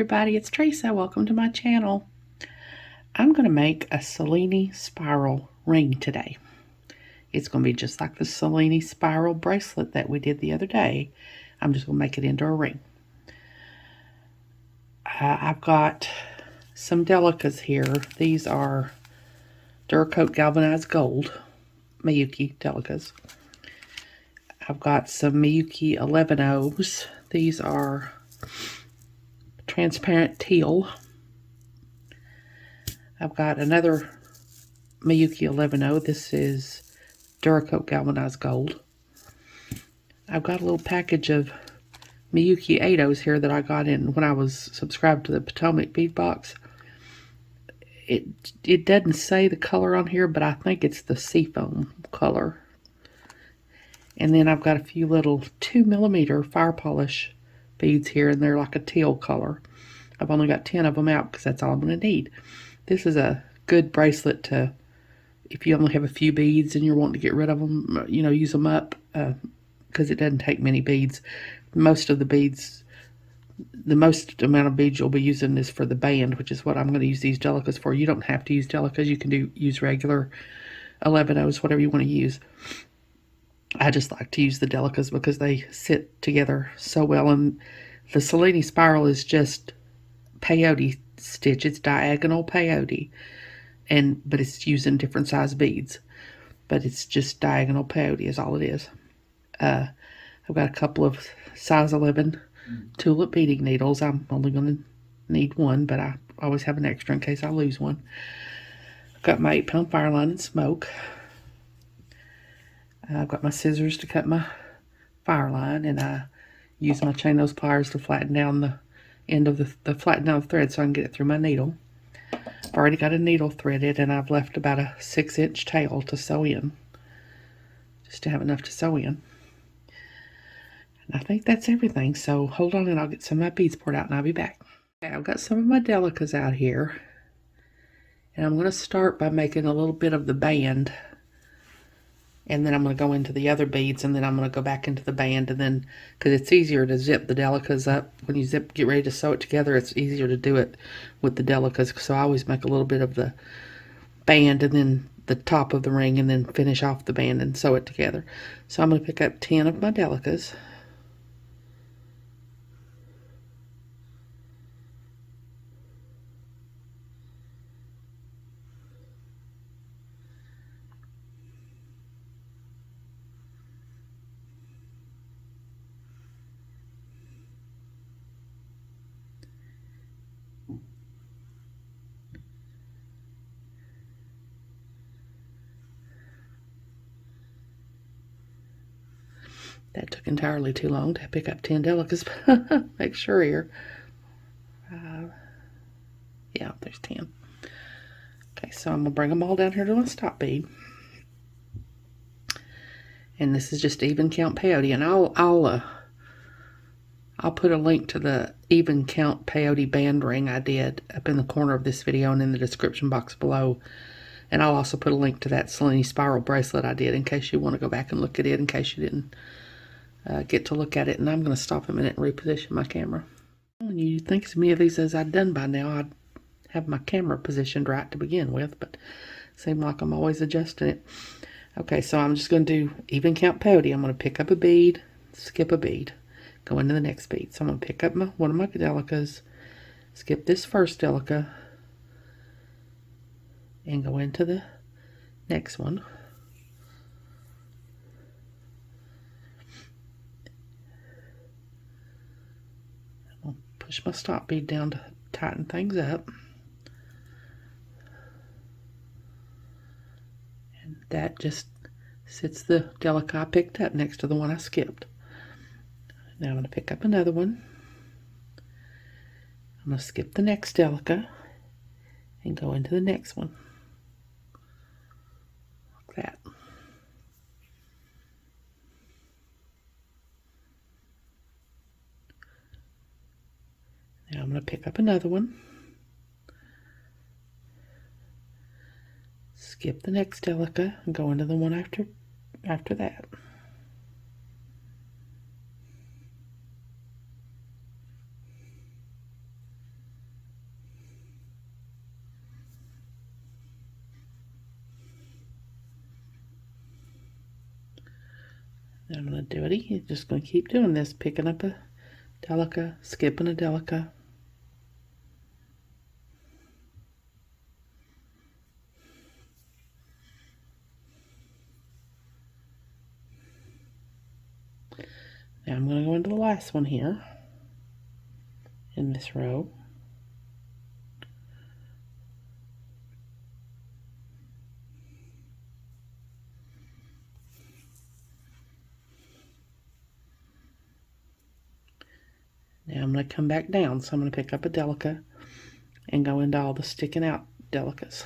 everybody, it's Teresa. Welcome to my channel. I'm going to make a Cellini spiral ring today. It's going to be just like the Cellini spiral bracelet that we did the other day. I'm just going to make it into a ring. I've got some delicas here. These are Duracoat galvanized gold Miyuki delicas. I've got some Miyuki 11-0s. These are transparent teal. I've got another Miyuki 11-0. This is Duracoat galvanized gold. I've got a little package of Miyuki 8-0s here that I got in when I was subscribed to the Potomac bead box. It doesn't say the color on here, but I think it's the seafoam color. And then I've got a few little 2mm fire polish beads here, and they're like a teal color. I've only got 10 of them out because that's all I'm going to need. This is a good bracelet to, if you only have a few beads and you're wanting to get rid of them, use them up, because it doesn't take many beads. Most of the beads, the most amount of beads you'll be using is for the band, which is what I'm going to use these delicas for. You don't have to use delicas. You can use regular 11-0s, whatever you want to use. I just like to use the delicas because they sit together so well. And the Cellini spiral is just peyote stitch. It's diagonal peyote, but it's using different size beads. But it's just diagonal peyote is all it is. I've got a couple of size 11 tulip beading needles. I'm only going to need one, but I always have an extra in case I lose one. I've got my 8-pound fire line and smoke. I've got my scissors to cut my fire line, and I use my chain nose pliers to flatten down the end of the flatten down the thread so I can get it through my needle. I've already got a needle threaded, and I've left about a 6-inch tail to sew in, just to have enough to sew in. And I think that's everything, so hold on and I'll get some of my beads poured out and I'll be back. Okay, I've got some of my delicas out here, and I'm going to start by making a little bit of the band, and then I'm going to go into the other beads, and then I'm going to go back into the band, and then, because it's easier to zip the delicas up. When you get ready to sew it together, it's easier to do it with the delicas, so I always make a little bit of the band and then the top of the ring, and then finish off the band and sew it together. So I'm going to pick up 10 of my delicas. That took entirely too long to pick up 10 delicas. Make sure here. Yeah, there's 10. Okay, so I'm going to bring them all down here to my stop bead. And this is just even count peyote. And I'll put a link to the even count peyote band ring I did up in the corner of this video and in the description box below. And I'll also put a link to that Cellini spiral bracelet I did in case you want to go back and look at it, in case you didn't get to look at it. And I'm going to stop a minute and reposition my camera. And you'd think as many of these as I'd done by now, I'd have my camera positioned right to begin with, but it seems like I'm always adjusting it. Okay, so I'm just going to do even count peyote. I'm going to pick up a bead, skip a bead, go into the next bead. So I'm going to pick up one of my delicas, skip this first delica, and go into the next one. I'll push my stop bead down to tighten things up. And that just sits the delica I picked up next to the one I skipped. Now I'm going to pick up another one. I'm going to skip the next delica and go into the next one. Like that. Now I'm going to pick up another one. Skip the next delica and go into the one after that. And I'm going to do it. You're just going to keep doing this, picking up a delica, skipping a delica. Now I'm going to go into the last one here in this row. Now I'm going to come back down, so I'm going to pick up a delica and go into all the sticking out delicas.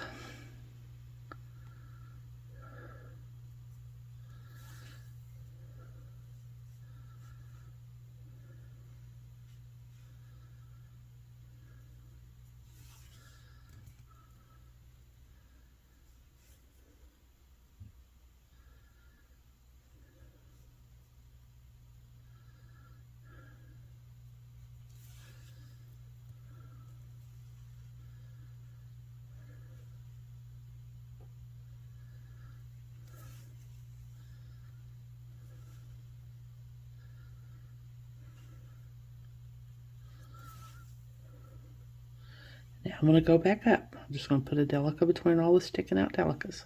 Now I'm going to go back up. I'm just going to put a delica between all the sticking out delicas.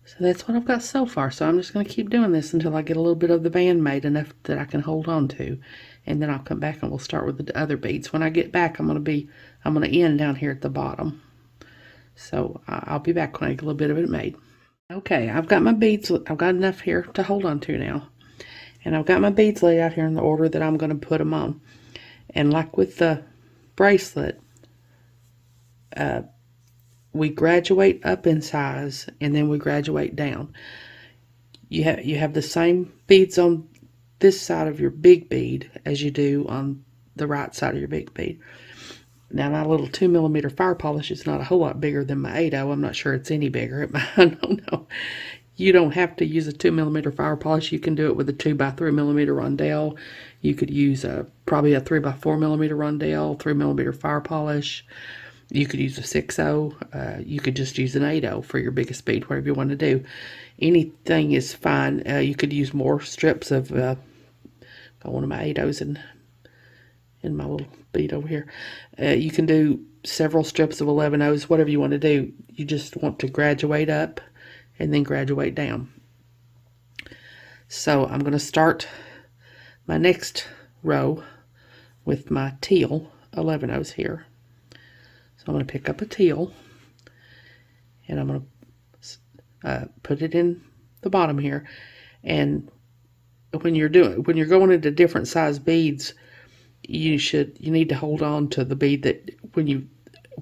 So that's what I've got so far. So I'm just going to keep doing this until I get a little bit of the band made enough that I can hold on to. And then I'll come back and we'll start with the other beads. When I get back, I'm going to end down here at the bottom. So I'll be back when I get a little bit of it made. Okay, I've got my beads. I've got enough here to hold on to now. And I've got my beads laid out here in the order that I'm going to put them on. And like with the bracelet, we graduate up in size and then we graduate down. You have the same beads on this side of your big bead as you do on the right side of your big bead. Now my little 2mm fire polish is not a whole lot bigger than my 8/0. I'm not sure it's any bigger. I don't know. You don't have to use a 2mm fire polish. You can do it with a 2x3mm rondelle. You could use probably a 3x4mm rondelle, 3mm fire polish. You could use a 6/0. You could just use an 8/0 for your biggest bead, whatever you want to do. Anything is fine. You could use more strips of got one of my 8/0s in my little bead over here. You can do several strips of 11/0s, whatever you want to do. You just want to graduate up and then graduate down. So I'm going to start my next row with my teal 11/0s here. So I'm going to pick up a teal and I'm going to put it in the bottom here. And when you're going into different size beads, you need to hold on to the bead that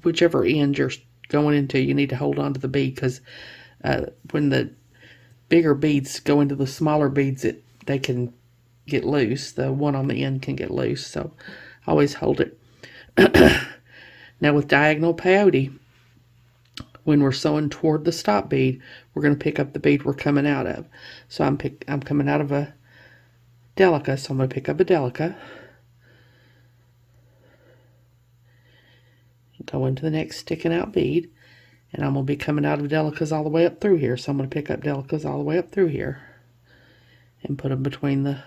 whichever end you're going into, you need to hold on to the bead, because when the bigger beads go into the smaller beads, they can get loose. The one on the end can get loose, so always hold it. Now with diagonal peyote, when we're sewing toward the stop bead, we're going to pick up the bead we're coming out of. So I'm coming out of a delica, so I'm going to pick up a delica. Go into the next sticking out bead, and I'm going to be coming out of delicas all the way up through here. So I'm going to pick up delicas all the way up through here and put them between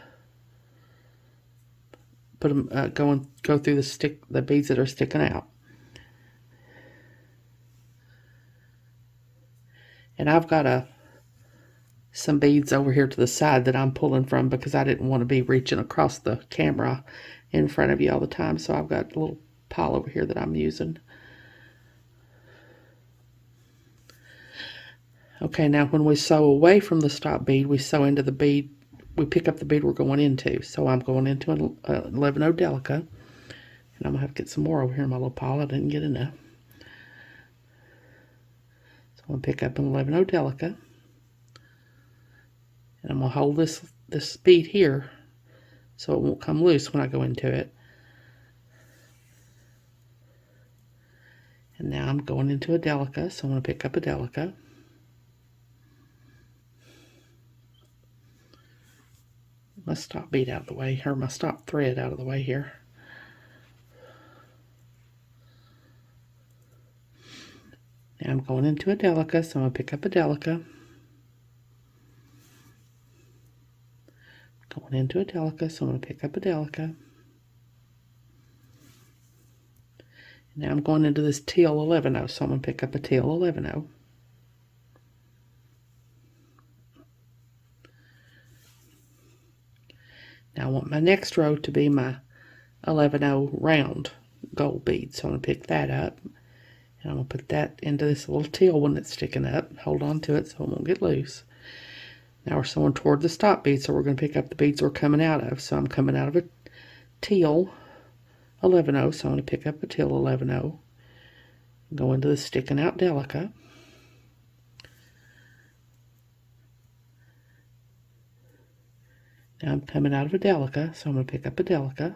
go through the beads that are sticking out. And I've got some beads over here to the side that I'm pulling from because I didn't want to be reaching across the camera in front of you all the time. So I've got a little pile over here that I'm using. Okay, now when we sew away from the stop bead, we sew into the bead, we pick up the bead we're going into. So I'm going into an 11-0 delica, and I'm going to have to get some more over here in my little pile. I didn't get enough. So I'm going to pick up an 11-0 delica, and I'm going to hold this bead here so it won't come loose when I go into it. And now I'm going into a delica, so I'm going to pick up a delica. My stop bead out of the way, or my stop thread out of the way here. Now I'm going into a delica, so I'm going to pick up a delica. Going into a delica, so I'm going to pick up a delica. Now I'm going into this teal 11-0, so I'm going to pick up a teal 11-0. Now I want my next row to be my 11-0 round gold bead, so I'm going to pick that up. And I'm going to put that into this little teal one that's sticking up. Hold on to it so it won't get loose. Now we're sewing toward the stop bead, so we're going to pick up the beads we're coming out of. So I'm coming out of a teal 11-0, so I'm going to pick up a teal 11-0. Go into the sticking out delica. Now I'm coming out of a delica, so I'm going to pick up a delica.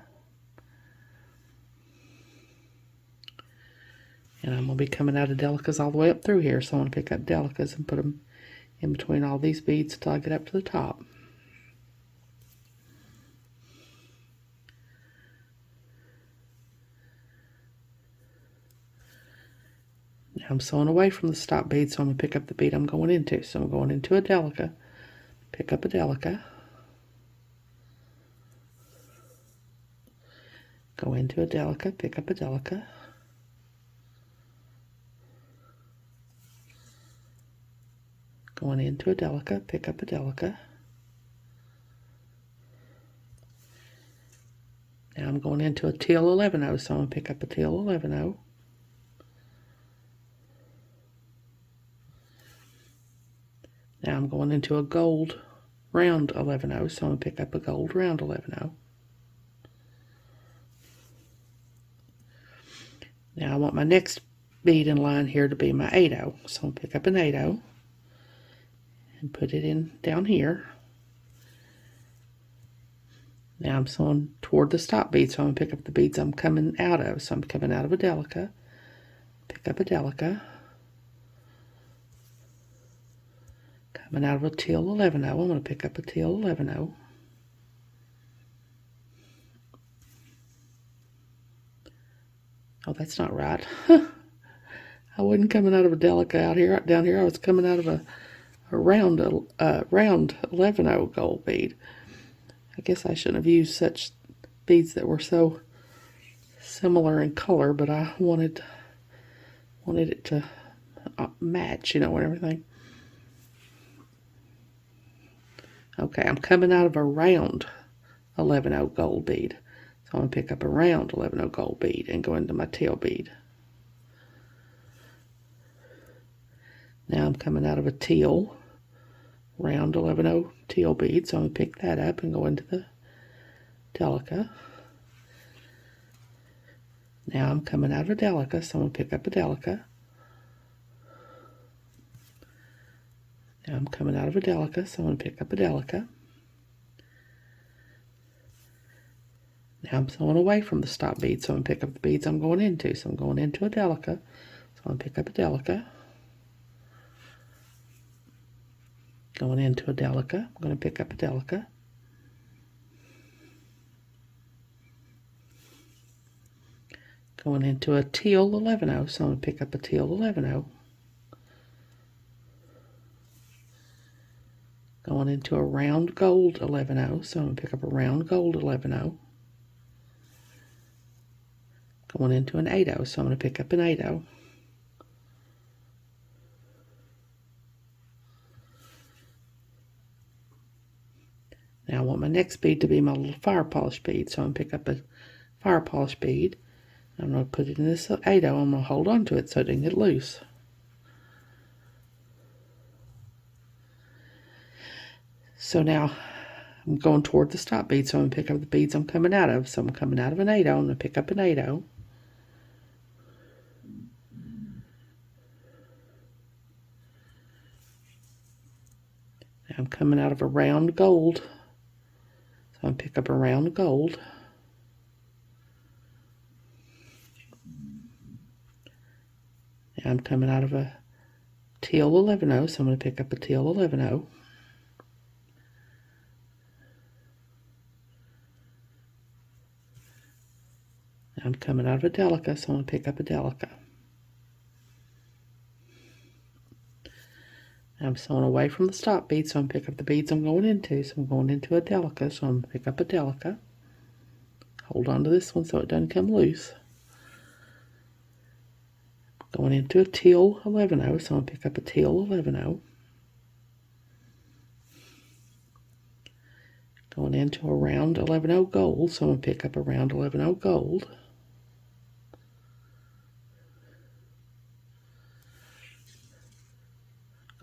And I'm going to be coming out of delicas all the way up through here, so I'm going to pick up delicas and put them in between all these beads until I get up to the top. Now I'm sewing away from the stop bead, so I'm going to pick up the bead I'm going into. So I'm going into a delica, pick up a delica, go into a delica, pick up a delica, going into a delica, pick up a delica. Now I'm going into a teal 11-0, so I'm going to pick up a teal 11-0. Now I'm going into a gold round 11-0, so I'm going to pick up a gold round 11-0. Now I want my next bead in line here to be my 8-0, so I'm going to pick up an 8-0 and put it in down here. Now I'm sewing toward the stop bead, so I'm going to pick up the beads I'm coming out of. So I'm coming out of a delica, pick up a delica, coming out of a teal 11-0, I'm going to pick up a teal 11-0. Oh, that's not right. I wasn't coming out of a delica out here. Down here I was coming out of a round 11-0 gold bead. I guess I shouldn't have used such beads that were so similar in color, but I wanted it to match, and everything. Okay, I'm coming out of a round 11-0 gold bead. So I'm going to pick up a round 11-0 gold bead and go into my tail bead. Now I'm coming out of a teal round 11-0 teal bead, so I'm going to pick that up and go into the delica. Now I'm coming out of a delica, so I'm going to pick up a delica. Now I'm coming out of a delica, so I'm going to pick up a delica. Now I'm sewing away from the stop bead, so I'm going to pick up the beads I'm going into. So I'm going into a delica, so I'm going to pick up a delica. Going into a delica, I'm going to pick up a delica. Going into a teal 11-0, so I'm going to pick up a teal 11-0. Going into a round gold 11-0, so I'm going to pick up a round gold 11-0. Going into an 8-0, so I'm going to pick up an 8-0. Now I want my next bead to be my little fire polish bead, so I'm going to pick up a fire polish bead. I'm going to put it in this 8-0. I'm going to hold on to it so it doesn't get loose. So now I'm going toward the stop bead, so I'm going to pick up the beads I'm coming out of. So I'm coming out of an 8-0, I'm going to pick up an 8-0. Now I'm coming out of a round gold, so I'm going to pick up a round gold. Now I'm coming out of a teal 11-0, so I'm going to pick up a teal 11-0. I'm coming out of a delica, so I'm going to pick up a delica. I'm sewing away from the stop bead, so I'm going to pick up the beads I'm going into. So I'm going into a delica, so I'm going to pick up a delica. Hold on to this one so it doesn't come loose. Going into a teal 11-0, so I'm going to pick up a teal 11-0. Going into a round 11-0 gold, so I'm going to pick up a round 11-0 gold.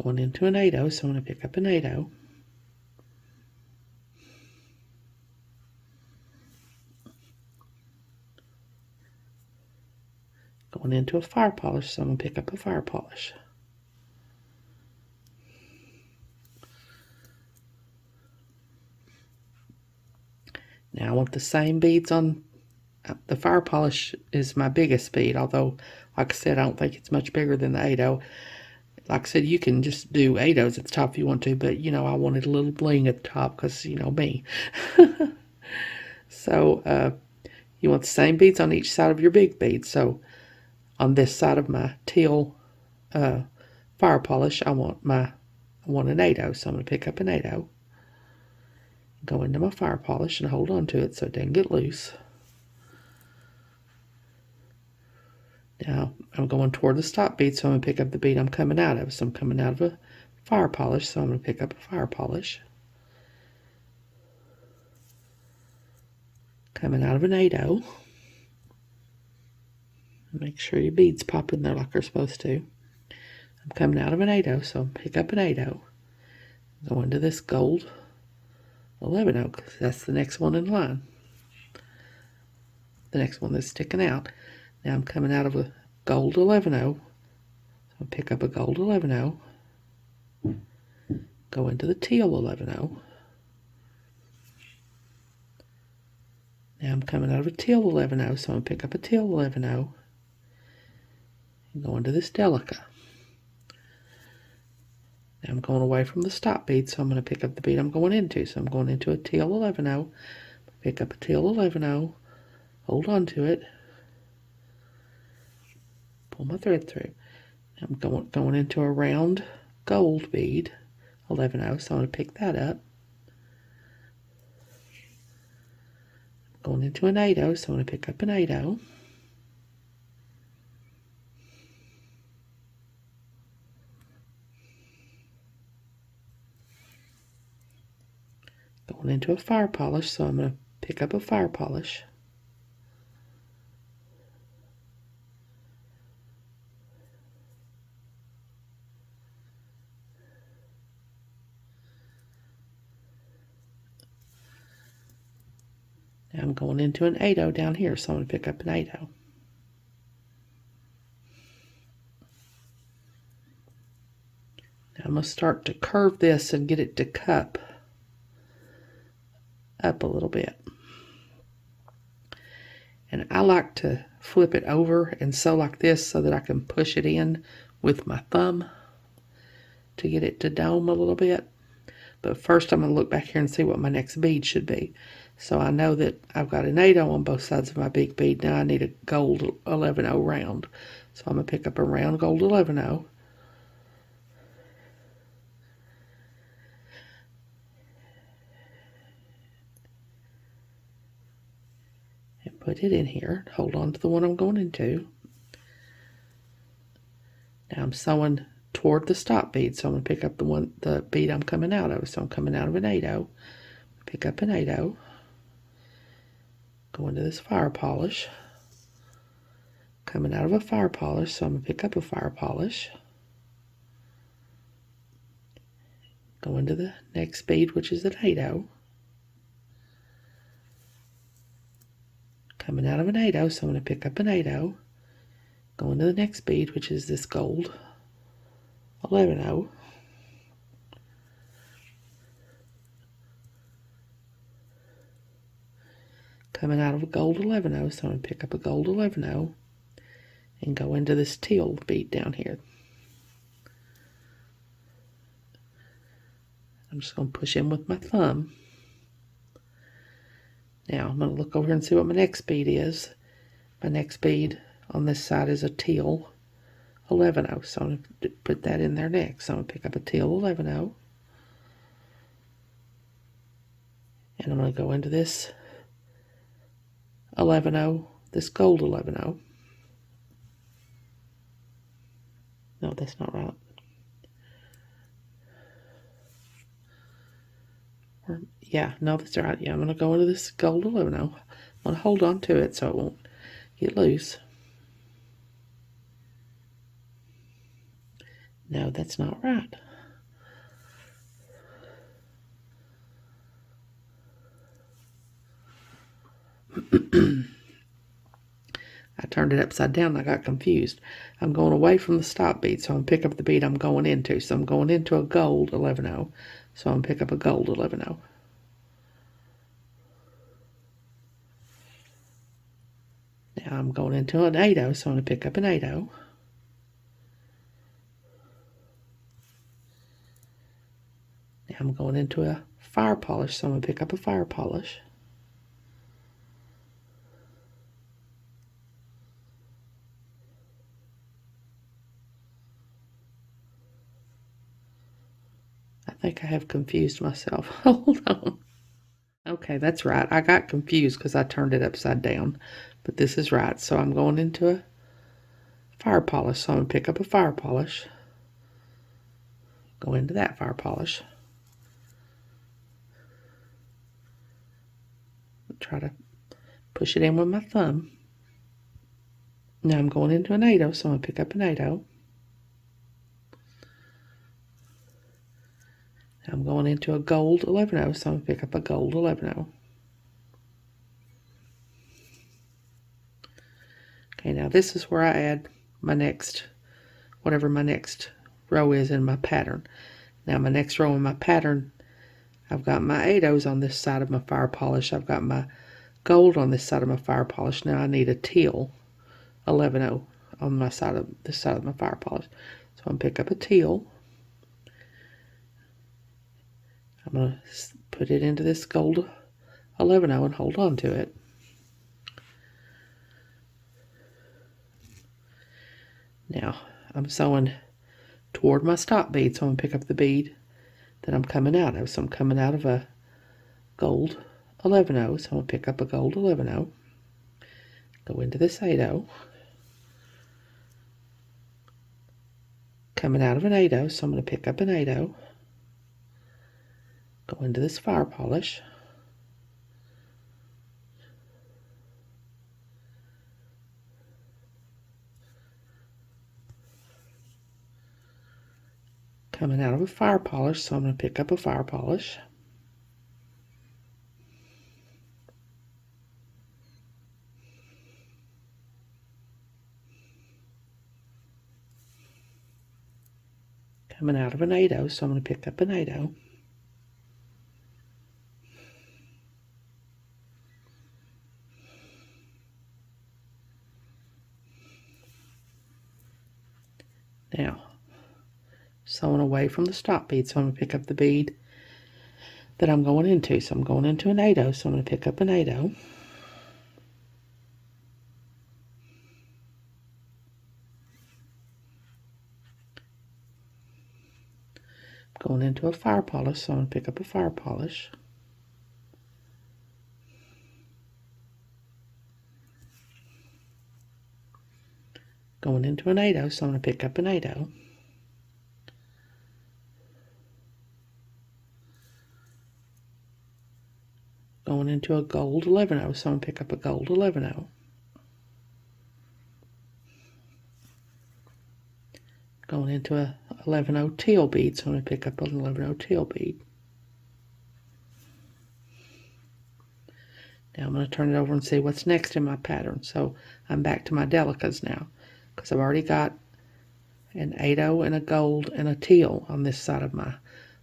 Going into an 8-0, so I'm going to pick up an 8-0. Going into a fire polish, so I'm going to pick up a fire polish. Now I want the same beads on the fire polish is my biggest bead, although like I said, I don't think it's much bigger than the 8-0. Like I said, you can just do 8-0s at the top if you want to, but you know, I wanted a little bling at the top because, you know, me. So you want the same beads on each side of your big bead. So on this side of my teal fire polish, I want an 8-0, so I'm going to pick up an 8-0. Go into my fire polish and hold on to it so it doesn't get loose. Now I'm going toward the stop bead, so I'm going to pick up the bead I'm coming out of. So I'm coming out of a fire polish, so I'm going to pick up a fire polish. Coming out of an 8-0. Make sure your beads pop in there like they're supposed to. I'm coming out of an 8-0, so pick up an 8-0. Go into this gold 11-0, because that's the next one in line. The next one that's sticking out. Now I'm coming out of a gold 11-0, so I'll pick up a gold 11-0. Go into the teal 11-0. Now I'm coming out of a teal 11-0, so I'm going to pick up a teal 11-0. And go into this delica. Now I'm going away from the stop bead, so I'm going to pick up the bead I'm going into. So I'm going into a teal 11-0, pick up a teal 11-0, hold on to it, pull my thread through. Now I'm going into a round gold bead 11-0, so I'm going to pick that up. Going into an 8-0, so I'm going to pick up an 8-0. Going into a fire polish, so I'm going to pick up a fire polish. Now I'm going into an 8-0 down here, so I'm going to pick up an 8-0. Now I'm going to start to curve this and get it to cup up a little bit. And I like to flip it over and sew like this so that I can push it in with my thumb to get it to dome a little bit. But first I'm going to look back here and see what my next bead should be. So I know that I've got an 8-0 on both sides of my big bead. Now I need a gold 11-0 round. So I'm going to pick up a round gold 11-0. And put it in here. Hold on to the one I'm going into. Now I'm sewing toward the stop bead, so I'm going to pick up the bead I'm coming out of. So I'm coming out of an 8-0. Pick up an 8-0. Go into this fire polish. Coming out of a fire polish, so I'm going to pick up a fire polish. Go into the next bead, which is an 8/0. Coming out of an 8/0, so I'm going to pick up an 8/0. Go into the next bead, which is this gold 11/0. Coming out of a gold 11/0, so I'm going to pick up a gold 11/0 and go into this teal bead down here. I'm just going to push in with my thumb. Now I'm going to look over here and see what my next bead is. My next bead on this side is a teal 11/0, so I'm going to put that in there next. So I'm going to pick up a teal 11/0, and I'm going to go into this 11/0, this gold 11/0. No, that's not right. Yeah, no, that's right. Yeah, I'm going to go into this gold 11/0. I'm going to hold on to it so it won't get loose. No, that's not right. I turned it upside down and I got confused. I'm going away from the stop bead, so I'm going to pick up the bead I'm going into. So I'm going into a gold 11/0, so I'm going to pick up a gold 11/0. Now I'm going into an 8/0, so I'm going to pick up an 8/0. Now I'm going into a fire polish, so I'm going to pick up a fire polish. I think I have confused myself. Hold on. Okay, that's right. I got confused because I turned it upside down, but this is right. So I'm going into a fire polish, so I'm going to pick up a fire polish. Go into that fire polish. Try to push it in with my thumb. Now I'm going into an 8/0, so I'm going to pick up an 8/0. Now I'm going into a gold 11/0, so I'm going to pick up a gold 11/0. Okay, now this is where I add my next, whatever my next row is in my pattern. Now my next row in my pattern, I've got my 8/0s on this side of my fire polish. I've got my gold on this side of my fire polish. Now I need a teal 11/0 on my side of this side of my fire polish. So I'm going to pick up a teal. I'm going to put it into this gold 11/0 and hold on to it. Now I'm sewing toward my stop bead, so I'm going to pick up the bead that I'm coming out of. So I'm coming out of a gold 11/0, so I'm going to pick up a gold 11/0, go into this 8/0, coming out of an 8/0, so I'm going to pick up an 8/0, go into this fire polish, coming out of a fire polish, so I'm going to pick up a fire polish, coming out of an 8/0, so I'm going to pick up an 8/0, now sewing away from the stop bead, so I'm going to pick up the bead that I'm going into. So I'm going into an 8/0, so I'm going to pick up an 8/0, going into a fire polish, so I'm going to pick up a fire polish, going into an 8/0, so I'm going to pick up an 8/0, going into a gold 11/0, so I'm going to pick up a gold 11/0, going into a 11-0 teal bead, so I'm going to pick up an 11-0 teal bead. Now I'm going to turn it over and see what's next in my pattern. So I'm back to my delicas now, because I've already got an 8-0 and a gold and a teal on this side of my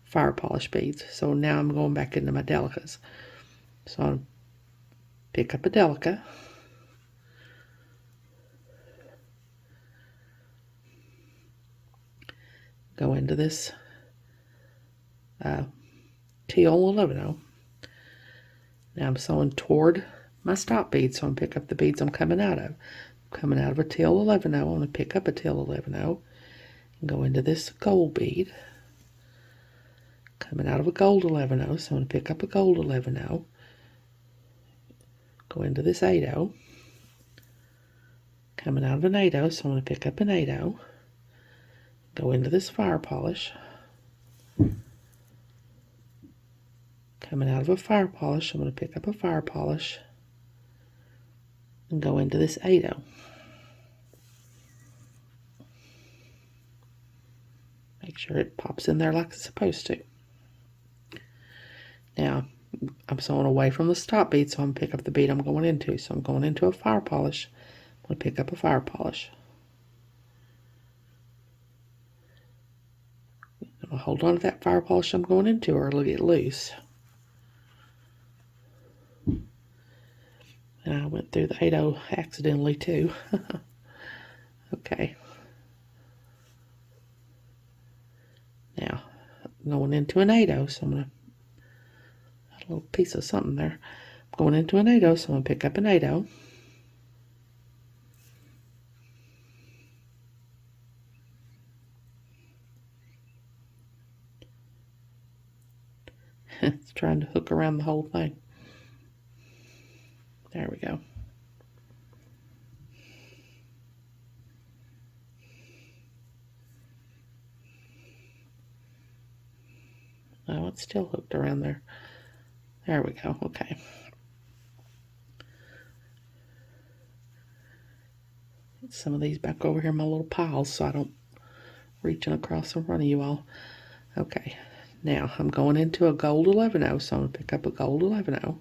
fire polish beads. So now I'm going back into my delicas. So I'll pick up a delica, go into this teal 11-0. Now I'm sewing toward my stop bead, so I'm going to pick up the beads I'm coming out of. Coming out of a teal 11-0, I'm going to pick up a teal 11-0 and go into this gold bead. Coming out of a gold 11-0, so I'm going to pick up a gold 11-0. Go into this 8-0. Coming out of an 8-0, so I'm going to pick up an 8-0. Go into this fire polish. Coming out of a fire polish, I'm going to pick up a fire polish and go into this 8-0. Make sure it pops in there like it's supposed to. Now, I'm sewing away from the stop bead, so I'm going to pick up the bead I'm going into. So I'm going into a fire polish. I'm going to pick up a fire polish. I'm going to hold on to that fire polish I'm going into, or it'll get loose. And I went through the 8-0 accidentally too. Okay. Now, I'm going into an 8-0, so I'm going to add a little piece of something there. I'm going into an 8-0, so I'm going to pick up an 8-0. It's trying to hook around the whole thing. There we go. Oh, it's still hooked around there. There we go. Okay. Get some of these back over here in my little piles so I don't reaching across in front of you all. Okay. Now I'm going into a gold 11-0, so I'm going to pick up a gold 11-0.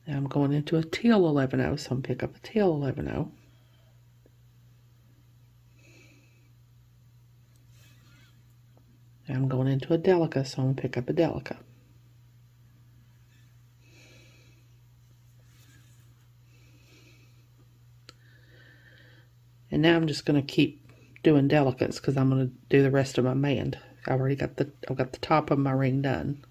Now I'm going into a teal 11-0, so I'm going to pick up a teal 11-0. Now I'm going into a delica, so I'm going to pick up a delica. And now I'm just going to keep doing delicas because I'm going to do the rest of my band. I've got the top of my ring done.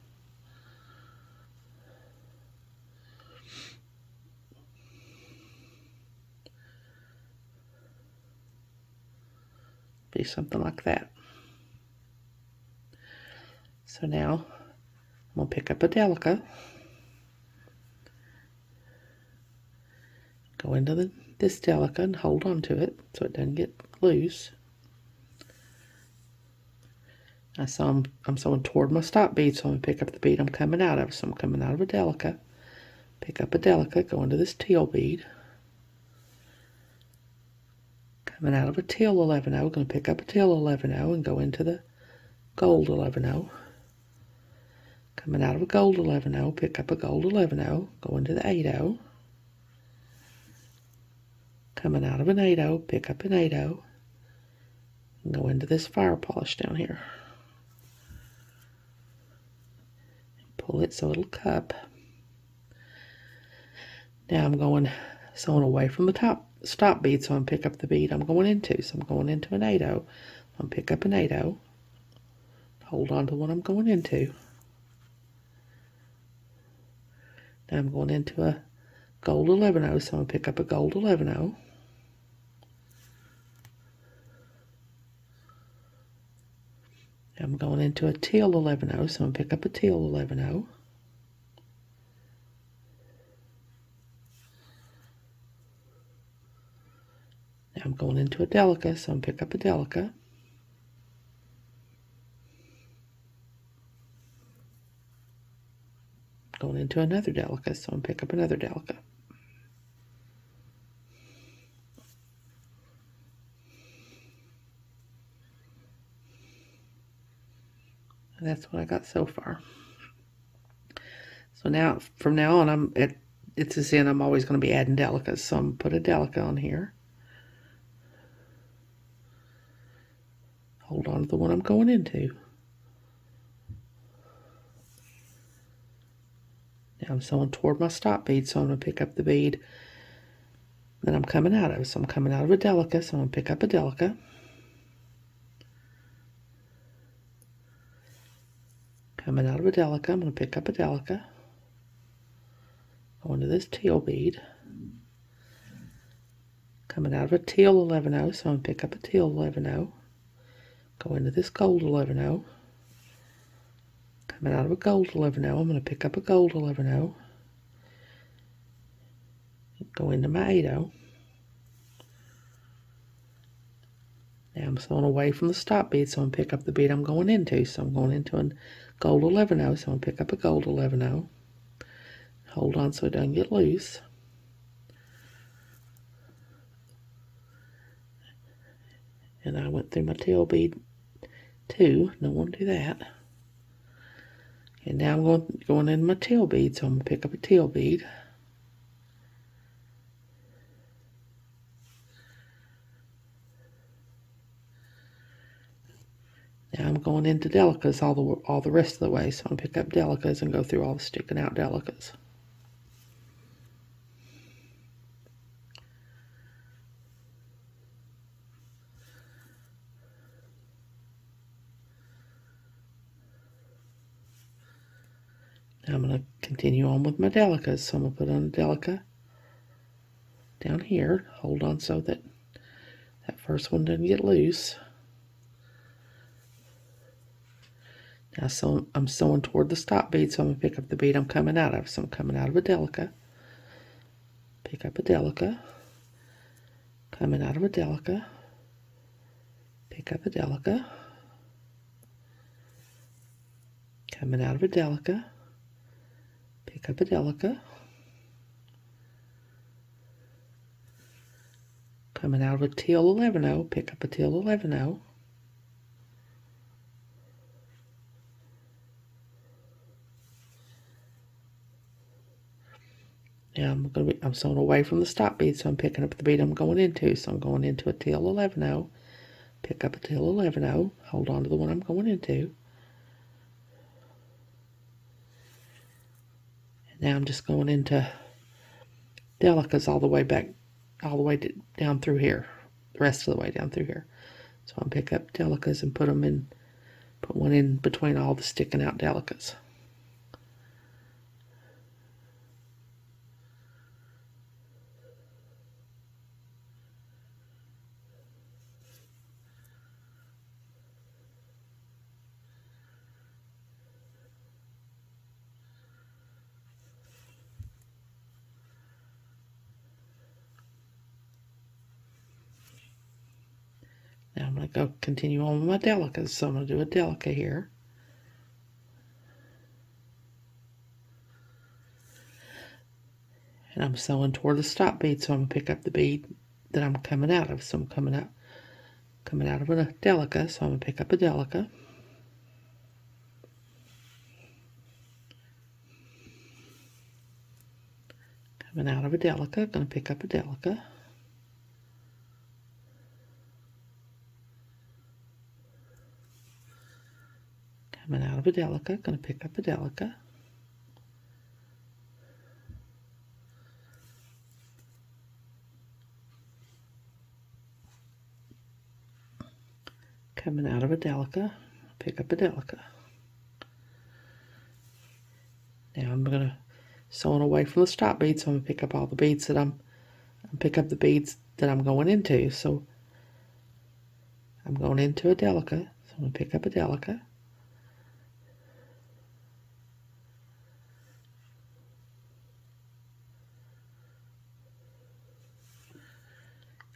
Be something like that. So now I'm going to pick up a delica, go into this delica and hold on to it so it doesn't get loose. I'm sewing toward my stop bead, so I'm going to pick up the bead I'm coming out of. So I'm coming out of a delica, pick up a delica, go into this teal bead. Coming out of a teal 11-0, going to pick up a teal 11-0 and go into the gold 11-0. Coming out of a gold 11-0, pick up a gold 11-0, go into the 8-0. Coming out of an 8-0, pick up an 8-0, and go into this fire polish down here. Pull it so it'll cup. Now I'm sewing away from the top stop bead, so I'm pick up the bead I'm going into. So I'm going into an 8-0. I'm pick up an 8-0. Hold on to what I'm going into. Now I'm going into a gold 11-0, so I'm going to pick up a gold 11-0. I'm going into a teal 11-0, so I'm going to pick up a teal 11-0. Now I'm going into a delica, so I'm going to pick up a delica. Going into another delica, so I'm going to pick up another delica. that's what I got so far. So now, from now on, it's as in I'm always going to be adding delicas. So I'm going to put a delica on here. Hold on to the one I'm going into. Now I'm sewing toward my stop bead, so I'm going to pick up the bead that I'm coming out of. So I'm coming out of a delica, so I'm going to pick up a delica. Coming out of a delica, I'm going to pick up a delica. Go into this teal bead. Coming out of a teal 11-0, so I'm going to pick up a teal 11-0. Go into this gold 11-0. Coming out of a gold 11-0, I'm going to pick up a gold 11-0. Go into my 8-0. Now I'm sewing away from the stop bead, so I'm going to pick up the bead I'm going into. So I'm going into a gold 11-0, so I'm going to pick up a gold 11-0. Hold on so it doesn't get loose. And I went through my tail bead too. Don't want to do that. And now I'm going in my tail bead, so I'm going to pick up a tail bead. Now I'm going into delicas all the rest of the way, so I'm going to pick up delicas and go through all the sticking out delicas. Now I'm going to continue on with my delicas, so I'm going to put on a delica down here. Hold on so that first one doesn't get loose. Now I'm sewing toward the stop bead, so I'm going to pick up the bead I'm coming out of. So I'm coming out of a delica, pick up a delica, coming out of a delica, pick up a delica, coming out of a delica, pick up a delica, coming out of a teal 11-0, pick up a teal 11-0, now I'm sewing away from the stop bead, so I'm picking up the bead I'm going into. So I'm going into a teal 11-0, pick up a teal 11-0, hold on to the one I'm going into. And now I'm just going into delicas all the way down through here, the rest of the way down through here. So I'll pick up delicas and put one in between all the sticking out delicas. Now I'm going to go continue on with my delicas. So I'm going to do a delica here. And I'm sewing toward the stop bead, so I'm going to pick up the bead that I'm coming out of. So I'm coming out of a delica, so I'm going to pick up a delica. Coming out of a delica, going to pick up a delica. Coming out of a delica, going to pick up a delica. Coming out of a delica, pick up a delica. Now I'm going to sewing away from the stop bead, so I'm going to pick up all the beads that I'm going into. So I'm going into a delica, so I'm going to pick up a delica.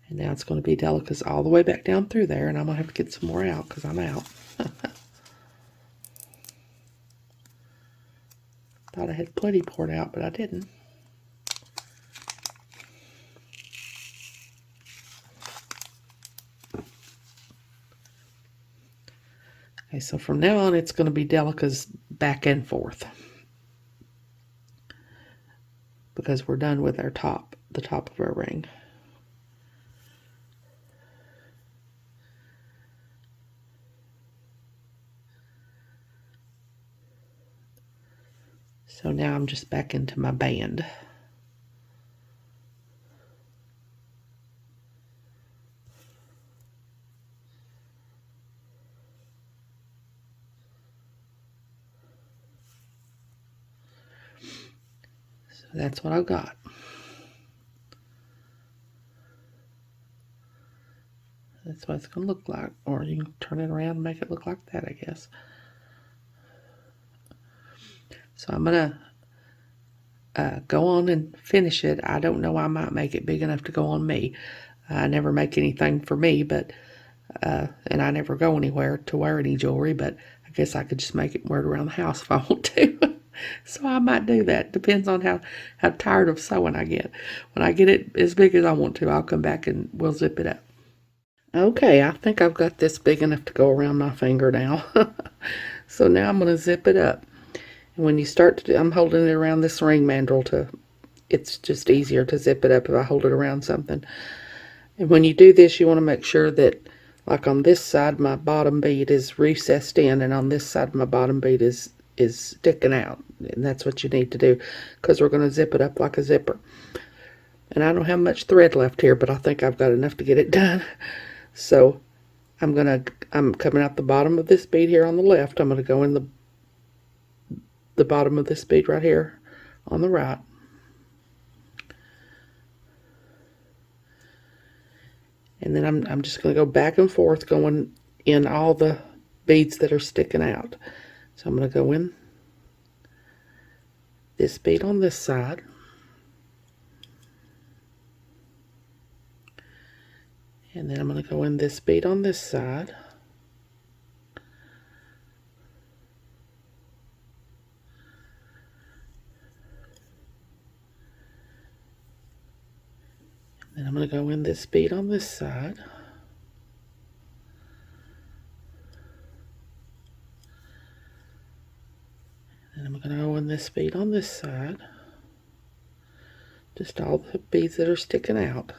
And now it's going to be delicas all the way back down through there, and I'm going to have to get some more out because I'm out. Thought I had plenty poured out, but I didn't. Okay, so from now on it's going to be Delica's back and forth, because we're done with our top, the top of our ring. So now I'm just back into my band. So that's what I've got. That's what it's going to look like. Or you can turn it around and make it look like that, I guess. So I'm going to go on and finish it. I don't know, I might make it big enough to go on me. I never make anything for me, but and I never go anywhere to wear any jewelry, but I guess I could just make it wear it around the house if I want to. So I might do that. Depends on how tired of sewing I get. When I get it as big as I want to, I'll come back and we'll zip it up. Okay, I think I've got this big enough to go around my finger now. So now I'm going to zip it up. And when you start to do, I'm holding it around this ring mandrel to, it's just easier to zip it up if I hold it around something. And when you do this, you want to make sure that, like on this side, my bottom bead is recessed in, and on this side, my bottom bead is sticking out. And that's what you need to do, because we're going to zip it up like a zipper. And I don't have much thread left here, but I think I've got enough to get it done. So I'm coming out the bottom of this bead here on the left. I'm going to go in the bottom of this bead right here on the right. And then I'm just going to go back and forth, going in all the beads that are sticking out. So I'm going to go in this bead on this side. And then I'm going to go in this bead on this side. And then I'm going to go in this bead on this side. And I'm going to go in this bead on this side. Just all the beads that are sticking out.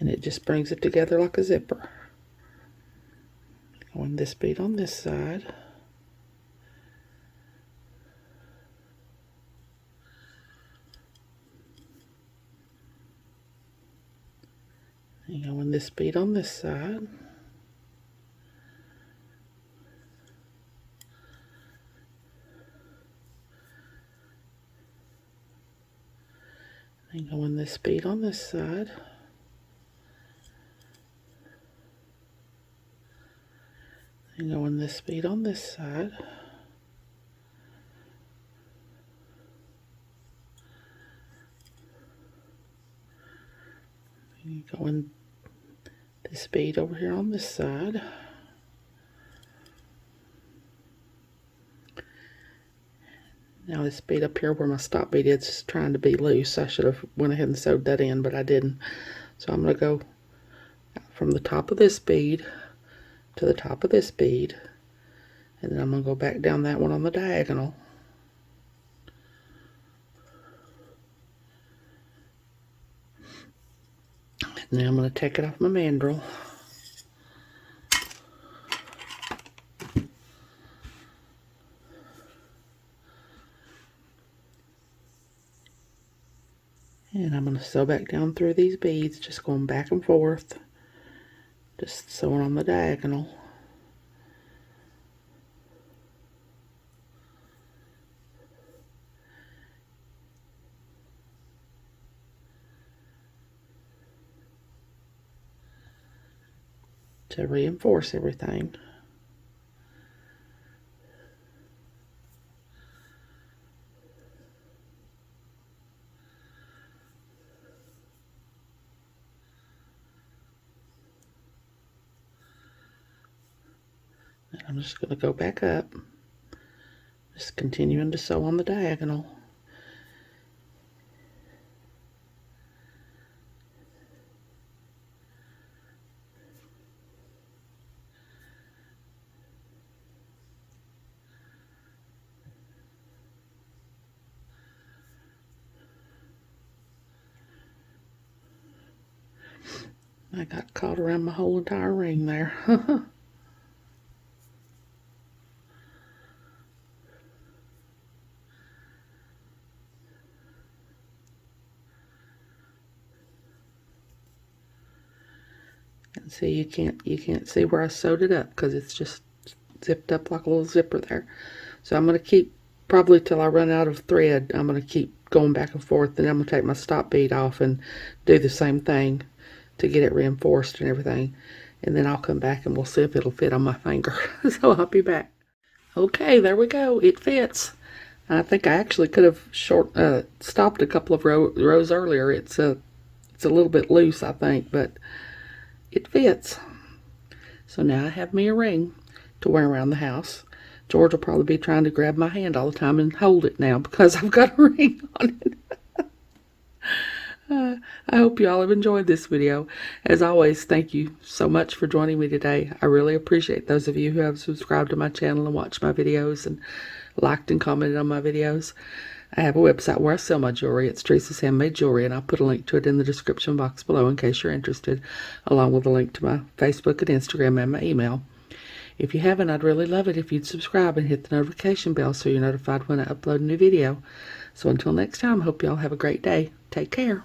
And it just brings it together like a zipper. Go in this bead on this side. And go in this bead on this side. And go in this bead on this side. And go in this bead on this side. And you go in this bead over here on this side. Now this bead up here where my stop bead is trying to be loose. I should have went ahead and sewed that in, but I didn't. So I'm going to go from the top of this bead to the top of this bead, and then I'm going to go back down that one on the diagonal. And now I'm going to take it off my mandrel. And I'm going to sew back down through these beads, just going back and forth, just sewing on the diagonal. To reinforce everything. And I'm just going to go back up, just continuing to sew on the diagonal. I got caught around my whole entire ring there. And see, you can't see where I sewed it up because it's just zipped up like a little zipper there. So I'm going to keep, probably till I run out of thread, I'm going to keep going back and forth. Then I'm going to take my stop bead off and do the same thing to get it reinforced and everything. And then I'll come back and we'll see if it'll fit on my finger. So I'll be back. Okay, there we go. It fits. I think I actually could have stopped a couple of rows earlier. It's a little bit loose, I think, but it fits. So now I have me a ring to wear around the house. George will probably be trying to grab my hand all the time and hold it now because I've got a ring on it. I hope you all have enjoyed this video. As always, thank you so much for joining me today. I really appreciate those of you who have subscribed to my channel and watched my videos and liked and commented on my videos. I have a website where I sell my jewelry. It's Teresa's Handmade Jewelry, and I'll put a link to it in the description box below in case you're interested, along with a link to my Facebook and Instagram and my email. If you haven't, I'd really love it if you'd subscribe and hit the notification bell so you're notified when I upload a new video. So until next time, hope y'all have a great day. Take care.